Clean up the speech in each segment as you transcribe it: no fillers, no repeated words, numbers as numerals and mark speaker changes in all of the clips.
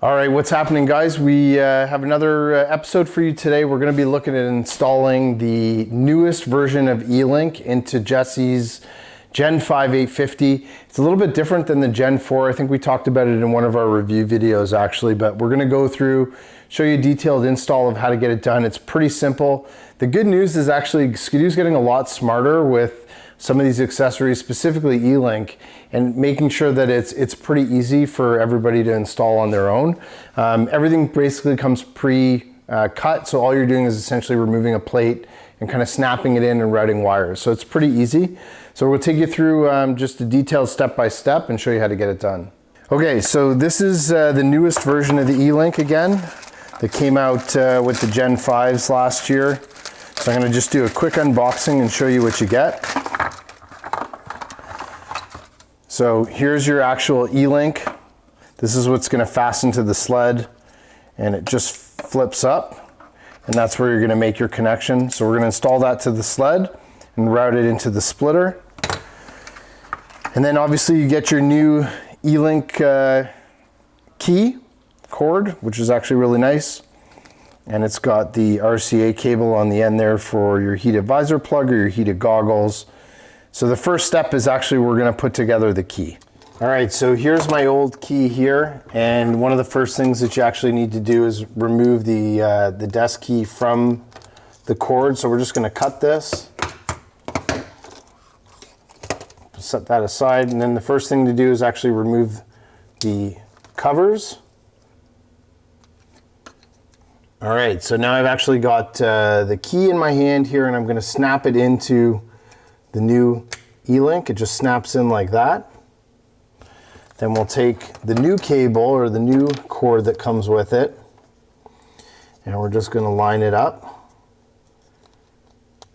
Speaker 1: All right, what's happening, guys? We have another episode for you today. We're going to be looking at installing the newest version of E-LinQ into Jesse's Gen 5 850. It's a little bit different than the Gen 4. I think we talked about it in one of our review videos actually, but we're going to go through, show you a detailed install of how to get it done. It's pretty simple. The good news is actually Skidoo's getting a lot smarter with some of these accessories, specifically E-LinQ, and making sure that it's pretty easy for everybody to install on their own. Everything basically comes pre-cut, so all you're doing is essentially removing a plate and kind of snapping it in and routing wires. So it's pretty easy. So we'll take you through just a detailed step-by-step and show you how to get it done. Okay, so this is the newest version of the E-LinQ again that came out with the Gen 5s last year. So I'm going to just do a quick unboxing and show you what you get. So here's your actual E-LinQ. This is what's going to fasten to the sled, and it just flips up, and that's where you're going to make your connection. So we're going to install that to the sled and route it into the splitter. And then obviously you get your new E-LinQ key cord, which is actually really nice. And it's got the RCA cable on the end there for your heated visor plug or your heated goggles. So the first step is actually we're going to put together the key. All right, so here's my old key here, and one of the first things that you actually need to do is remove the desk key from the cord. So we're just going to cut this, set that aside, and then the first thing to do is actually remove the covers. All right, so now I've actually got the key in my hand here, and I'm going to snap it into the new E-LinQ. It just snaps in like that. Then we'll take the new cable or the new cord that comes with it, and we're just going to line it up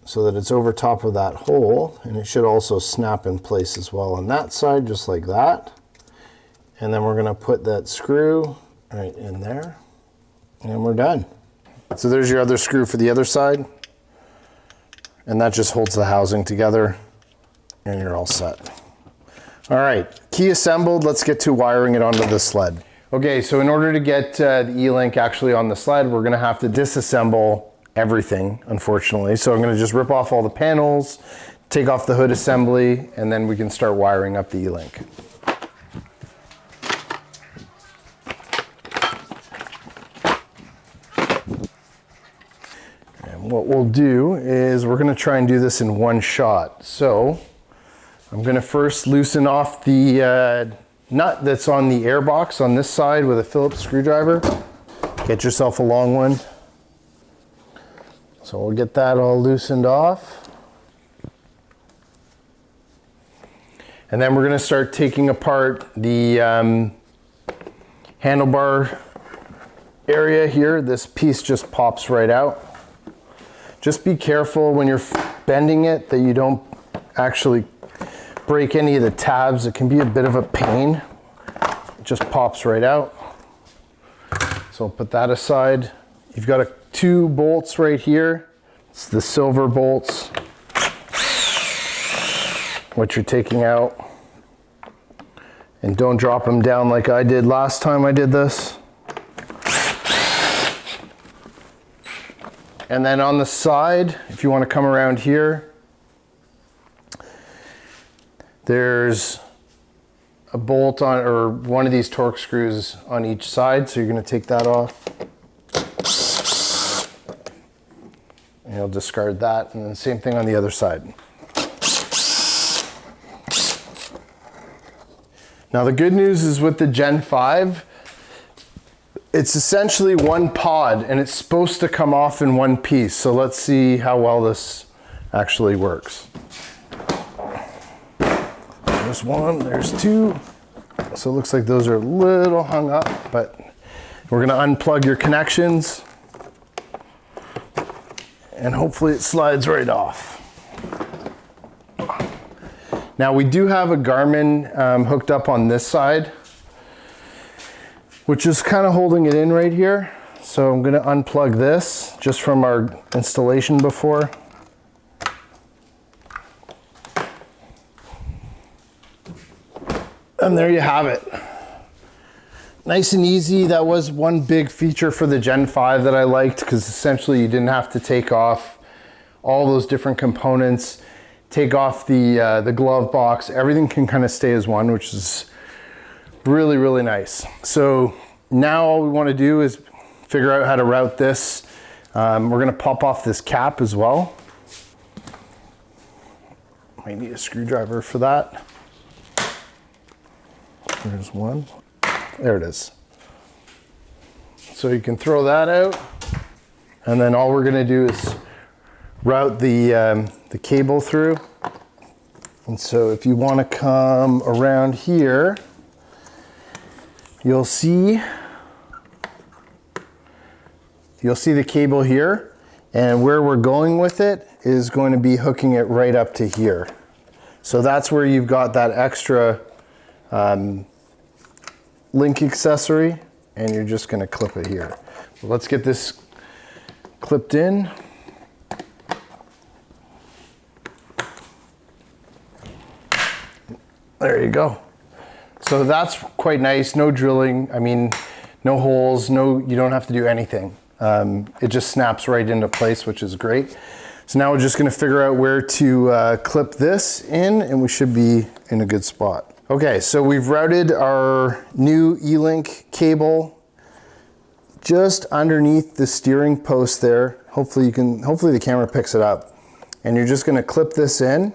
Speaker 1: so that it's over top of that hole, and it should also snap in place as well on that side, just like that. And then we're going to put that screw right in there, and we're done. So there's your other screw for the other side, and that just holds the housing together, and you're all set. All right, key assembled. Let's get to wiring it onto the sled. Okay, so in order to get the E-LinQ actually on the sled, we're going to have to disassemble everything, unfortunately. So I'm going to just rip off all the panels, take off the hood assembly, and then we can start wiring up the E-LinQ. What we'll do is we're going to try and do this in one shot. So I'm going to first loosen off the nut that's on the air box on this side with a Phillips screwdriver. Get yourself a long one. So we'll get that all loosened off. And then we're going to start taking apart the handlebar area here. This piece just pops right out. Just be careful when you're bending it that you don't actually break any of the tabs. It can be a bit of a pain. It just pops right out. So I'll put that aside. You've got two bolts right here. It's the silver bolts, what you're taking out. And don't drop them down like I did last time I did this. And then on the side, if you want to come around here, there's a bolt on, or one of these torque screws on each side. So you're going to take that off. And you'll discard that. And then same thing on the other side. Now the good news is with the Gen 5, it's essentially one pod, and it's supposed to come off in one piece. So let's see how well this actually works. There's one, there's two. So it looks like those are a little hung up, but we're gonna unplug your connections, and hopefully it slides right off. Now we do have a Garmin hooked up on this side, which is kind of holding it in right here. So I'm going to unplug this just from our installation before. And there you have it. nice and easy. That was one big feature for the Gen 5 that I liked, because essentially you didn't have to take off all those different components, take off the glove box. Everything can kind of stay as one, which is really, really nice. So now all we want to do is figure out how to route this. We're going to pop off this cap as well. Might need a screwdriver for that. There's one. There it is. So you can throw that out, and then all we're going to do is route the cable through. And so if you want to come around here, you'll see the cable here, and where we're going with it is going to be hooking it right up to here. So that's where you've got that extra link accessory, and you're just going to clip it here. So let's get this clipped in. There you go. So that's quite nice. No drilling. I mean, no holes. No, you don't have to do anything. It just snaps right into place, which is great. So now we're just going to figure out where to clip this in, and we should be in a good spot. Okay, so we've routed our new E-LinQ cable just underneath the steering post there. Hopefully the camera picks it up. And you're just going to clip this in.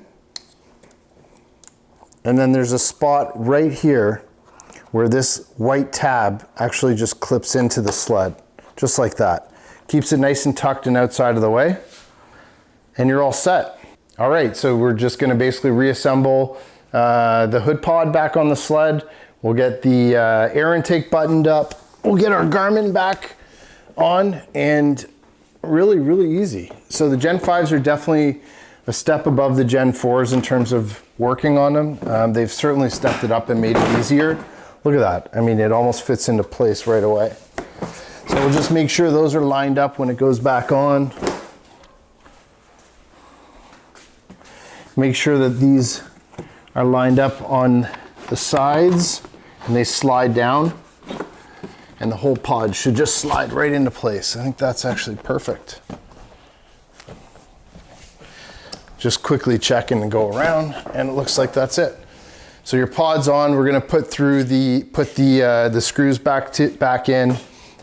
Speaker 1: And then there's a spot right here where this white tab actually just clips into the sled, just like that. Keeps it nice and tucked and outside of the way, and you're all set. All right, so we're just gonna basically reassemble the hood pod back on the sled. We'll get the air intake buttoned up. We'll get our Garmin back on, and really, really easy. So the Gen 5s are definitely a step above the Gen 4s in terms of working on them. They've certainly stepped it up and made it easier. Look at that. I mean, it almost fits into place right away. So we'll just make sure those are lined up when it goes back on. Make sure that these are lined up on the sides and they slide down, and the whole pod should just slide right into place. I think that's actually perfect. Just quickly check and go around, and it looks like that's it. So your pod's on. We're going to put the screws back in,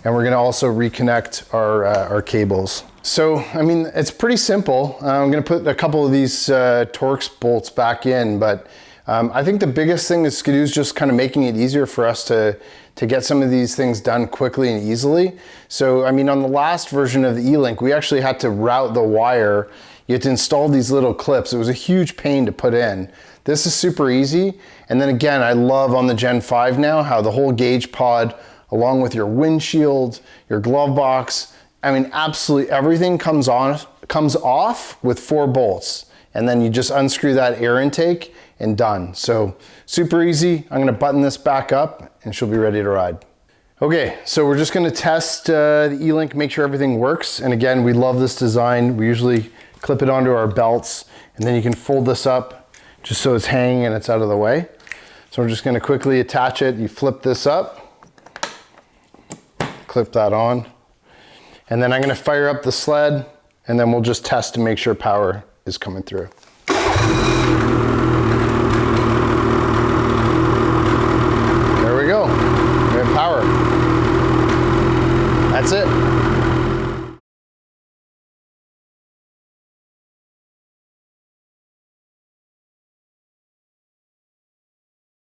Speaker 1: and we're going to also reconnect our cables. So I mean, it's pretty simple. I'm going to put a couple of these Torx bolts back in, but I think the biggest thing is Skidoo's just kind of making it easier for us to get some of these things done quickly and easily. So I mean, on the last version of the E-LinQ, we actually had to route the wire. You had to install these little clips. It was a huge pain to put in. This is super easy. And then again, I love on the Gen 5 now how the whole gauge pod, along with your windshield, your glove box, I mean, absolutely everything comes off with 4 bolts. And then you just unscrew that air intake and done. So super easy. I'm gonna button this back up and she'll be ready to ride. Okay, so we're just gonna test the E-LinQ, make sure everything works. And again, we love this design. We usually clip it onto our belts, and then you can fold this up just so it's hanging and it's out of the way. So we're just gonna quickly attach it. You flip this up, clip that on, and then I'm gonna fire up the sled, and then we'll just test to make sure power is coming through.